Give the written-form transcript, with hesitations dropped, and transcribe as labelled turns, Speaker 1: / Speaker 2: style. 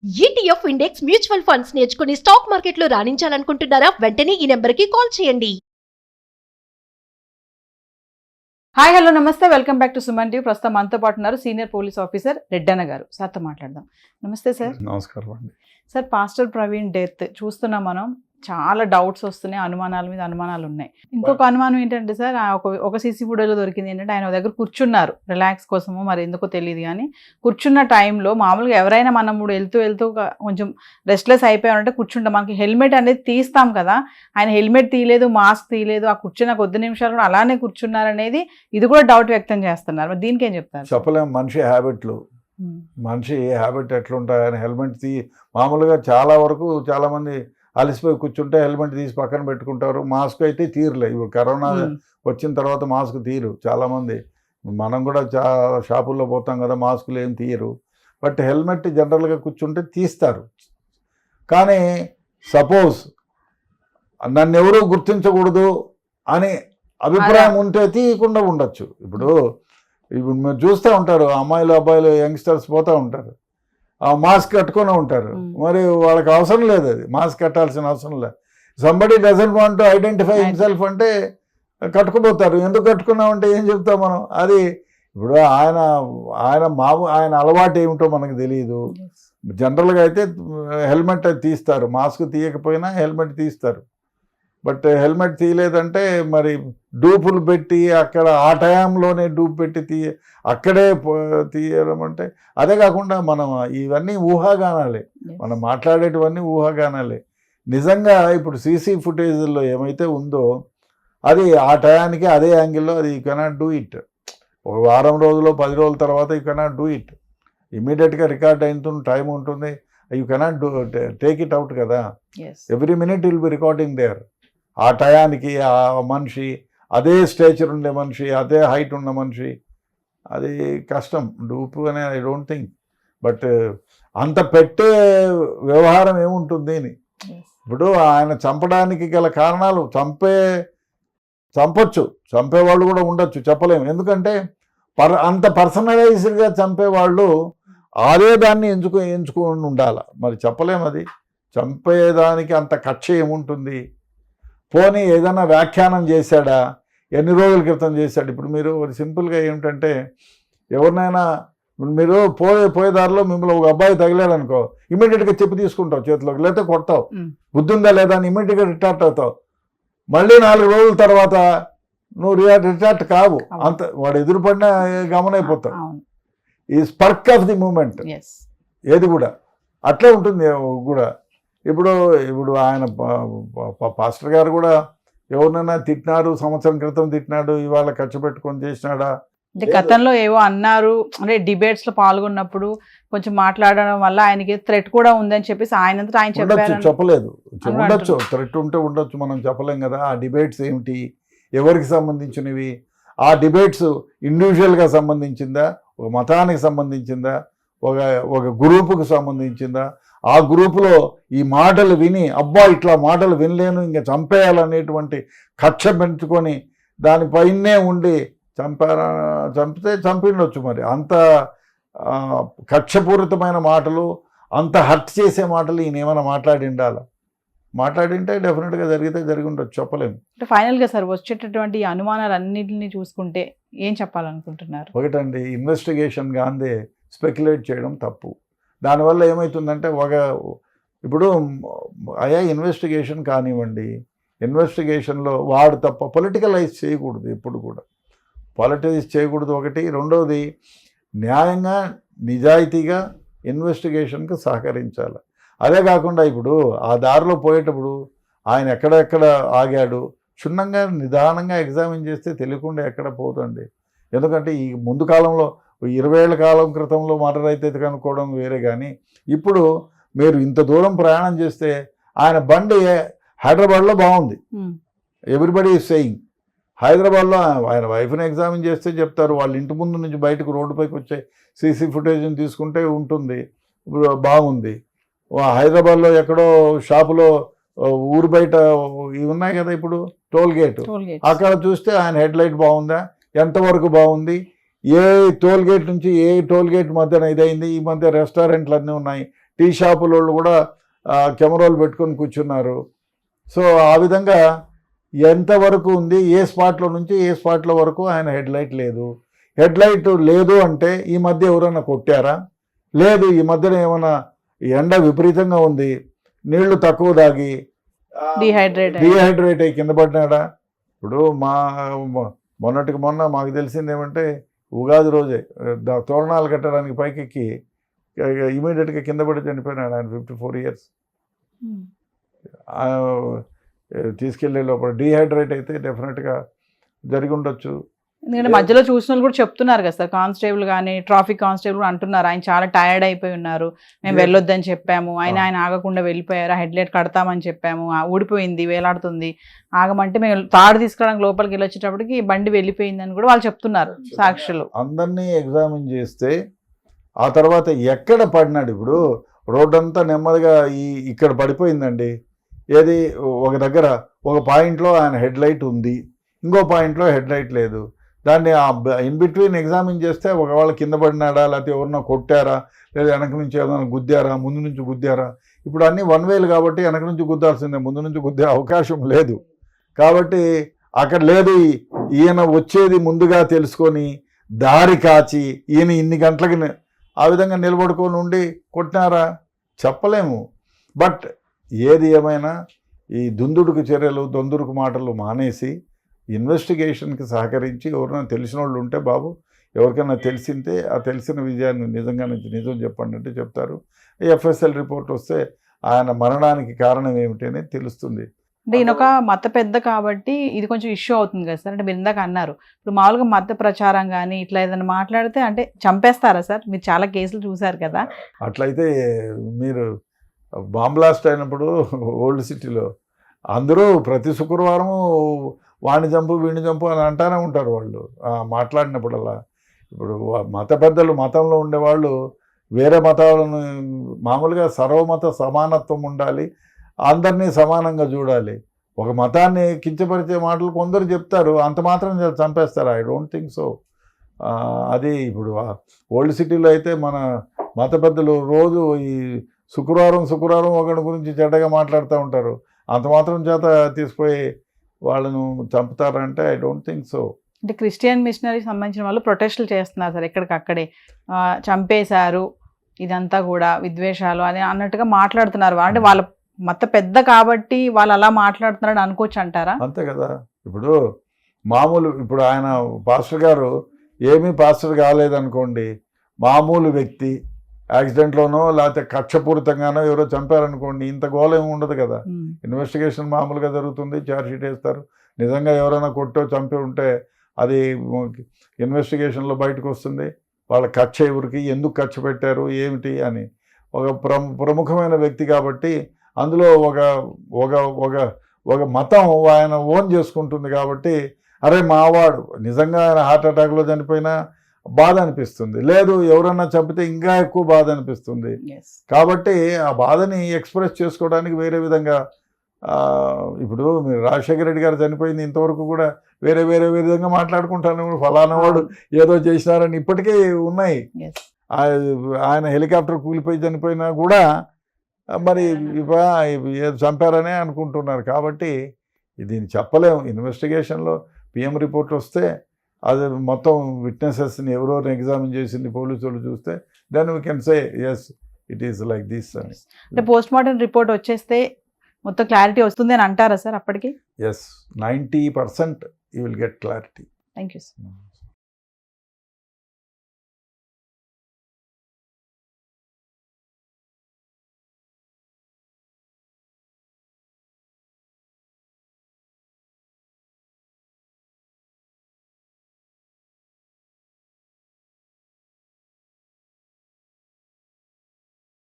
Speaker 1: ETF index mutual funds నేర్చుకుని stock మార్కెట్లో రాణించాలనుకుంటున్నారా? వెంటనే ఈ నెంబర్కి కాల్ చేయండి.
Speaker 2: హాయ్ హలో నమస్తే, welcome back to Suman TV. ప్రస్తుతం మనతో పాటు ఉన్నారు సీనియర్ పోలీస్ ఆఫీసర్ రెడ్డన్న గారు. సార్తో మాట్లాడదాం. నమస్తే సార్.
Speaker 3: నమస్కారం అండి.
Speaker 2: సార్, పాస్టర్ ప్రవీణ్ డెత్ చూస్తున్నాం మనం. చాలా డౌట్స్ వస్తున్నాయి, అనుమానాల మీద అనుమానాలు ఉన్నాయి. ఇంకొక అనుమానం ఏంటంటే సార్, ఒక సీసీ ఫుటేజ్లో దొరికింది ఏంటంటే ఆయన దగ్గర కూర్చున్నారు రిలాక్స్ కోసము, మరి ఎందుకో తెలియదు కానీ కూర్చున్న టైంలో మామూలుగా ఎవరైనా మనం వెళ్తూ కొంచెం రెస్ట్లెస్ అయిపోయామంటే కూర్చుంటాం, మనకి హెల్మెట్ అనేది తీస్తాం కదా. ఆయన హెల్మెట్ తీయలేదు, మాస్క్ తీయలేదు, ఆ కూర్చున్న కొద్ది నిమిషాలు కూడా అలానే కూర్చున్నారనేది ఇది కూడా డౌట్ వ్యక్తం చేస్తున్నారు. మరి దీనికి ఏం చెప్తారు?
Speaker 3: చెప్పలేం, మనిషి హ్యాబిట్లు, మనిషి హ్యాబిట్ ఎట్లుంటాయి. ఆయన హెల్మెట్ మామూలుగా చాలా వరకు చాలామంది అలసిపోయి కూర్చుంటే హెల్మెట్ తీసి పక్కన పెట్టుకుంటారు. మాస్క్ అయితే తీరులే. ఇప్పుడు కరోనా వచ్చిన తర్వాత మాస్క్ తీరు చాలామంది. మనం కూడా షాపుల్లో పోతాం కదా, మాస్కులు ఏం తీయరు. బట్ హెల్మెట్ జనరల్గా కూర్చుంటే తీస్తారు. కానీ సపోజ్ నన్ను ఎవరూ గుర్తించకూడదు అని అభిప్రాయం ఉంటే తీయకుండా ఉండొచ్చు. ఇప్పుడు మీరు చూస్తూ ఉంటారు, అమ్మాయిలు అబ్బాయిలు యంగ్స్టర్స్ పోతూ ఉంటారు, మాస్క్ కట్టుకొని ఉంటారు. మరి వాళ్ళకి అవసరం లేదు, అది మాస్క్ కట్టాల్సిన అవసరం లేదు. Somebody doesn't want to identify himself అంటే కట్టుకుపోతారు. ఎందుకు కట్టుకున్నాం అంటే ఏం చెప్తాం మనం? అది ఇప్పుడు ఆయన అలవాటు ఏమిటో మనకు తెలియదు. జనరల్గా అయితే హెల్మెట్ తీస్తారు, మాస్క్ తీయకపోయినా హెల్మెట్ తీస్తారు. బట్ హెల్మెట్ తీయలేదంటే మరి డూపులు పెట్టి అక్కడ ఆ టైంలోనే డూప్ పెట్టి అక్కడే తీయడం అంటే, అదే కాకుండా మనం ఇవన్నీ ఊహాగానాలే, మనం మాట్లాడేటివన్నీ ఊహాగానాలే. నిజంగా ఇప్పుడు సీసీ ఫుటేజ్లో ఏమైతే ఉందో అది ఆ టయానికి అదే యాంగిల్లో అది యూ కెనాట్ డూ ఇట్. ఒక వారం రోజులు 10 రోజుల తర్వాత యూ కెనాట్ డూ ఇట్. ఇమీడియట్గా రికార్డ్ అయిన టైం ఉంటుంది, you cannot do take it out కదా. Every minute will be recording there. ఆ టయానికి ఆ మనిషి, అదే స్టేచర్ ఉండే మనిషి, అదే హైట్ ఉన్న మనిషి, అది కష్టం డూపు అనే ఐ డోంట్ థింక్. బట్ అంత పెట్టే వ్యవహారం ఏముంటుంది అని. ఇప్పుడు ఆయన చంపడానికి గల కారణాలు, చంపొచ్చు, చంపేవాళ్ళు కూడా ఉండొచ్చు, చెప్పలేము. ఎందుకంటే అంత పర్సనలైజ్డ్గా చంపేవాళ్ళు అదే దాన్ని ఎంచుకొని ఉండాలి. మరి చెప్పలేము, అది చంపేదానికి అంత కక్ష ఏముంటుంది. పోనీ ఏదైనా వ్యాఖ్యానం చేశాడా, ఎన్ని రోజుల క్రితం చేశాడు. ఇప్పుడు మీరు సింపుల్గా ఏమిటంటే, ఎవరినైనా మీరు పోయే దారిలో మిమ్మల్ని ఒక అబ్బాయి తగిలాడు అనుకో, ఇమీడియట్గా చెప్పు తీసుకుంటావు చేతిలోకి, లేకపోతే కొడతావు. బుద్ధి ఉందా లేదా అని ఇమీడియట్గా రిటార్ట్ అవుతావు. మళ్ళీ 4 రోజుల తర్వాత నువ్వు రిటార్ట్ కావు, అంత వాడు ఎదురుపడినా గమనైపోతావు. ఈ స్పర్క్ ఆఫ్ ది మూమెంట్ ఏది కూడా అట్లే ఉంటుంది కూడా. ఇప్పుడు ఆయన పాస్టర్ గారు కూడా ఎవరినైనా తిట్టినారు, సంవత్సరం క్రితం తిట్టినాడు, ఇవాళ ఖర్చు పెట్టుకొని చేసినాడా
Speaker 2: అంటే గతంలో ఏవో అన్నారు, అంటే డిబేట్స్లో పాల్గొన్నప్పుడు కొంచెం మాట్లాడడం వల్ల ఆయనకి థ్రెట్ కూడా ఉందని చెప్పేసి ఆయనంతా ఆయన
Speaker 3: చెప్పలేదు. ఉండొచ్చు, థ్రెట్ ఉంటే ఉండొచ్చు, మనం చెప్పలేం కదా. ఆ డిబేట్స్ ఏమిటి, ఎవరికి సంబంధించినవి, ఆ డిబేట్స్ ఇండివిజువల్గా సంబంధించిందా, ఒక మతానికి సంబంధించిందా, ఒక గ్రూపుకు సంబంధించిందా, ఆ గ్రూపులో ఈ మాటలు విని అబ్బా ఇట్లా మాటలు వినలేను ఇంకా చంపేయాలనేటువంటి కక్ష పెంచుకొని దానిపైనే ఉండి చంపితే చంపిండొచ్చు. మరి అంత కక్షపూరితమైన మాటలు, అంత హర్ట్ చేసే మాటలు ఈయన ఏమైనా మాట్లాడింటే డెఫినెట్గా జరిగి ఉండొచ్చు, చెప్పలేము.
Speaker 2: ఫైనల్గా సార్, వచ్చేటటువంటి అనుమానాలన్నింటినీ చూసుకుంటే ఏం చెప్పాలనుకుంటున్నారు?
Speaker 3: ఒకటండి, ఇన్వెస్టిగేషన్ గాందే స్పెక్యులేట్ చేయడం తప్పు. దానివల్ల ఏమవుతుందంటే ఇప్పుడు ఇన్వెస్టిగేషన్ కానివ్వండి, ఇన్వెస్టిగేషన్లో వాడు తప్ప పొలిటికలైజ్ చేయకూడదు, ఎప్పుడు కూడా పాలిటిక్స్ చేయకూడదు. ఒకటి. రెండవది, న్యాయంగా నిజాయితీగా ఇన్వెస్టిగేషన్కి సహకరించాలి. అదే కాకుండా ఇప్పుడు ఆ దారిలో పోయేటప్పుడు ఆయన ఎక్కడెక్కడ ఆగాడు క్షుణ్ణంగా నిదానంగా ఎగ్జామిన్ చేస్తే తెలియకుండా ఎక్కడ పోతుంది. ఎందుకంటే ఈ ముందు కాలంలో 20 ఏళ్ల కాలం క్రితంలో మర్డర్ అయితే కనుక్కోవడం వేరే, కానీ ఇప్పుడు మీరు ఇంత దూరం ప్రయాణం చేస్తే ఆయన బండి హైదరాబాద్లో బాగుంది, ఎవ్రీబడి ఈజ్ సెయింగ్. హైదరాబాద్లో ఆయన వైఫ్ని ఎగ్జామిన్ చేస్తే చెప్తారు, వాళ్ళ ఇంటి ముందు నుంచి బయటకు రోడ్డుపైకి వచ్చే సీసీ ఫుటేజ్ని తీసుకుంటే ఉంటుంది, బాగుంది. హైదరాబాద్లో ఎక్కడో షాపులో ఊరు బయట ఇవి ఉన్నాయి కదా ఇప్పుడు, టోల్ గేట్, అక్కడ చూస్తే ఆయన హెడ్ లైట్ బాగుందా, ఎంతవరకు బాగుంది, ఏ టోల్ గేట్ నుంచి ఏ టోల్ గేట్ మధ్యన ఇదైంది. ఈ మధ్య రెస్టారెంట్లు అన్నీ ఉన్నాయి, టీ షాపుల వాళ్ళు కూడా కెమెరాలు పెట్టుకొని కూర్చున్నారు. సో ఆ విధంగా ఎంతవరకు ఉంది, ఏ స్పాట్లో నుంచి ఏ స్పాట్లో వరకు ఆయన హెడ్లైట్ లేదు. హెడ్లైట్ లేదు అంటే ఈ మధ్య ఎవరైనా కొట్టారా? లేదు. ఈ మధ్యన ఏమైనా ఎండ విపరీతంగా ఉంది, నీళ్లు తక్కువ తాగి డిహైడ్రేట్ అయ్యి కింద పడినాడా? ఇప్పుడు మొన్నటికి మొన్న మాకు తెలిసింది ఏమంటే ఉగాది రోజే తోరణాలు కట్టడానికి పైకెక్కి ఇమీడియట్గా కింద పడి చనిపోయినాడు ఆయన. 54 years. తీసుకెళ్లే లోపల డిహైడ్రేట్ అయితే డెఫినెట్గా జరిగి ఉండొచ్చు.
Speaker 2: ఎందుకంటే మధ్యలో చూసిన వాళ్ళు కూడా చెప్తున్నారు కదా సార్, కానిస్టేబుల్ కానీ ట్రాఫిక్ కానిస్టేబుల్ కూడా అంటున్నారు ఆయన చాలా టైర్డ్ అయిపోయి ఉన్నారు, మేము వెళ్ళొద్దని చెప్పాము, ఆయన ఆగకుండా వెళ్ళిపోయారు, హెడ్లైట్ కడతామని చెప్పాము, ఊడిపోయింది వేలాడుతుంది, ఆగమంటే మేము తాడు తీసుకురావడానికి లోపలికి వెళ్ళి వచ్చేటప్పటికి బండి వెళ్ళిపోయిందని కూడా వాళ్ళు చెప్తున్నారు సాక్షులు.
Speaker 3: అందరినీ ఎగ్జామిన్ చేస్తే ఆ తర్వాత ఎక్కడ పడినాడు? ఇప్పుడు రోడ్డు అంతా నెమ్మదిగా ఇక్కడ పడిపోయిందండి. ఏది ఒక దగ్గర ఒక పాయింట్లో ఆయన హెడ్లైట్ ఉంది, ఇంకో పాయింట్లో హెడ్లైట్ లేదు. దాన్ని ఇన్ బిట్వీన్ ఎగ్జామిన్ చేస్తే ఒకవేళ కింద పడినాడా, లేకపోతే ఎవరన్నా కొట్టారా, లేదా వెనక నుంచి ఏదైనా గుద్దారా, ముందు నుంచి గుద్దారా? ఇప్పుడు అన్నీ 1 way కాబట్టి వెనక నుంచి గుద్దాల్సిందే, ముందు నుంచి గుద్దే అవకాశం లేదు. కాబట్టి అక్కడ లేదు. ఈయన వచ్చేది ముందుగా తెలుసుకొని దారి కాచి ఈయన ఇన్ని గంటలకి ఆ విధంగా నిలబడుకొని ఉండి కొట్టినారా? చెప్పలేము. బట్ ఏది ఏమైనా ఈ దుందుడుకు చర్యలు, దొందుడుకు మాటలు మానేసి ఇన్వెస్టిగేషన్కి సహకరించి ఎవరైనా తెలిసిన వాళ్ళు ఉంటే బాబు, ఎవరికైనా తెలిసింటే ఆ తెలిసిన విజయాన్ని నిజం చెప్పండి అంటే చెప్తారు. ఎఫ్ఎస్ఎల్ రిపోర్ట్ వస్తే ఆయన మరణానికి కారణం ఏమిటి అనేది తెలుస్తుంది.
Speaker 2: అంటే ఈయన ఒక మత పెద్ద కాబట్టి ఇది కొంచెం ఇష్యూ అవుతుంది కదా సార్. అంటే మీరు ఇందాక అన్నారు, ఇప్పుడు మామూలుగా మత ప్రచారం కానీ ఇట్లా ఏదైనా మాట్లాడితే అంటే చంపేస్తారా సార్? మీరు చాలా కేసులు చూసారు కదా.
Speaker 3: అట్లయితే మీరు బాంబ్ బ్లాస్ట్ అయినప్పుడు ఓల్డ్ సిటీలో అందరూ ప్రతి శుక్రవారము వాణ్ణి చంపు వీణ్ణి చంపు అని అంటానే ఉంటారు వాళ్ళు మాట్లాడినప్పుడల్లా. ఇప్పుడు మత పెద్దలు, మతంలో ఉండేవాళ్ళు వేరే మతాలను మామూలుగా సర్వమత సమానత్వం ఉండాలి, అందరినీ సమానంగా చూడాలి. ఒక మతాన్ని కించపరిచే మాటలు కొందరు చెప్తారు, అంత మాత్రం చంపేస్తారు. I don't think so. అది ఇప్పుడు ఓల్డ్ సిటీలో అయితే మన మత పెద్దలు రోజు ఈ శుక్రవారం ఒకటి గురించి చెడ్డగా మాట్లాడుతూ ఉంటారు. అంత మాత్రం చేత తీసుకుపోయి వాళ్ళను చంపుతారంటే ఐ డోంట్ థింక్ సో.
Speaker 2: అంటే క్రిస్టియన్ మిషనరీ సంబంధించిన వాళ్ళు ప్రొటెస్టులు చేస్తున్నారు సార్, ఎక్కడికక్కడే చంపేశారు, ఇదంతా కూడా విద్వేషాలు అని అన్నట్టుగా మాట్లాడుతున్నారు. అంటే వాళ్ళ మత పెద్ద కాబట్టి వాళ్ళు అలా మాట్లాడుతున్నారని అనుకోవచ్చు అంటారా?
Speaker 3: అంతే కదా. ఇప్పుడు మామూలు ఇప్పుడు ఆయన పాస్టర్ గారు ఏమీ పాస్టర్ కాలేదనుకోండి, మామూలు వ్యక్తి యాక్సిడెంట్లోనో లేకపోతే కక్షపూరితంగానో ఎవరో చంపారనుకోండి, ఇంత గోళ ఏమి ఉండదు కదా. ఇన్వెస్టిగేషన్ మామూలుగా జరుగుతుంది, ఛార్జ్ షీట్ వేస్తారు. నిజంగా ఎవరైనా కొట్టో చంపి ఉంటే అది ఇన్వెస్టిగేషన్లో బయటకు వస్తుంది. వాళ్ళ కక్ష ఎవరికి, ఎందుకు ఖర్చు పెట్టారు, ఏమిటి అని. ఒక ప్రముఖమైన వ్యక్తి కాబట్టి అందులో ఒక మతం ఆయన ఓన్ చేసుకుంటుంది కాబట్టి, అరే మావాడు నిజంగా ఆయన హార్ట్ అటాక్లో చనిపోయినా బాధ అనిపిస్తుంది, లేదు ఎవరన్నా చంపితే ఇంకా ఎక్కువ బాధ అనిపిస్తుంది. కాబట్టి ఆ బాధని ఎక్స్ప్రెస్ చేసుకోవడానికి వేరే విధంగా ఇప్పుడు మీరు రాజశేఖర రెడ్డి గారు చనిపోయింది ఇంతవరకు కూడా వేరే విధంగా మాట్లాడుకుంటాను, ఫలానా వాడు ఏదో చేసినారని ఇప్పటికే ఉన్నాయి. ఆయన హెలికాప్టర్ కూలిపోయి చనిపోయినా కూడా మరి ఏదో చంపారనే అనుకుంటున్నారు. కాబట్టి దీన్ని చెప్పలేము. ఇన్వెస్టిగేషన్లో పిఎం రిపోర్ట్ వస్తే అది మొత్తం విట్నెసెస్ని ఎవరెవరిని ఎగ్జామిన్ చేసింది పోలీసు వాళ్ళు చూస్తే then we can say yes it is like this అని.
Speaker 2: అంటే పోస్ట్ మార్టం రిపోర్ట్ వచ్చేస్తే మొత్తం క్లారిటీ వస్తుంది అని అంటారా సార్ అప్పటికి?
Speaker 3: Yes, 90% you will get clarity.
Speaker 2: Thank you sir.